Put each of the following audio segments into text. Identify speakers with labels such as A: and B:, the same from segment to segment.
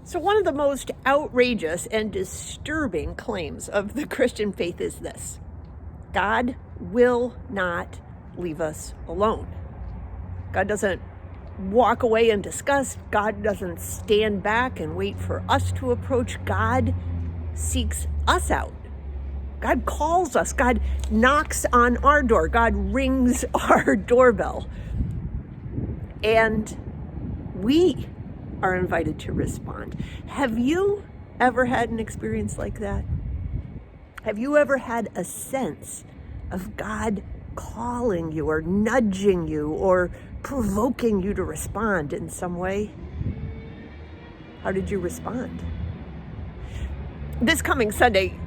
A: So one of the most outrageous and disturbing claims of the Christian faith is this: God will not leave us alone. God doesn't walk away in disgust. God doesn't stand back and wait for us to approach. God seeks us out. God calls us. God knocks on our door. God rings our doorbell. And we are invited to respond. Have you ever had an experience like that? Have you ever had a sense of God calling you or nudging you or provoking you to respond in some way? How did you respond? This coming Sunday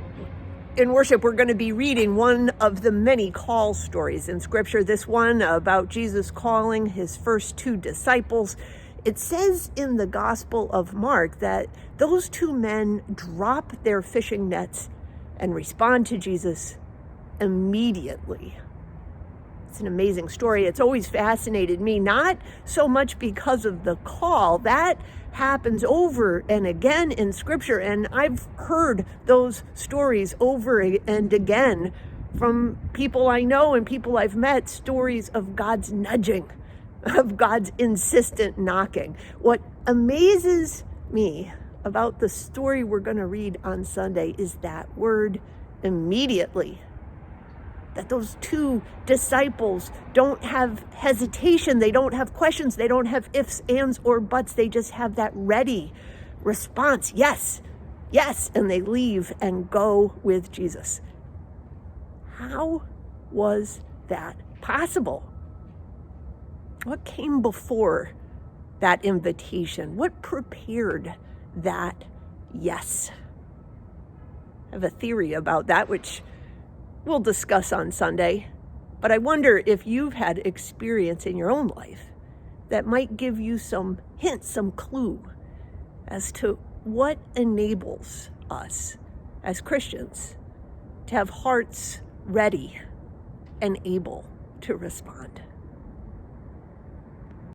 A: in worship, we're going to be reading one of the many call stories in Scripture. This one about Jesus calling his first two disciples. It says in the Gospel of Mark that those two men drop their fishing nets and respond to Jesus immediately. It's an amazing story. It's always fascinated me, not so much because of the call. That happens over and again in Scripture, and I've heard those stories over and again from people I know and people I've met, stories of God's nudging, of God's insistent knocking. What amazes me about the story we're going to read on Sunday is that word immediately. That those two disciples don't have hesitation, they don't have questions, they don't have ifs, ands, or buts. They just have that ready response. Yes, yes, and they leave and go with Jesus. How was that possible? What came before that invitation? What prepared that yes? I have a theory about that, which we'll discuss on Sunday, but I wonder if you've had experience in your own life that might give you some hint, some clue as to what enables us as Christians to have hearts ready and able to respond.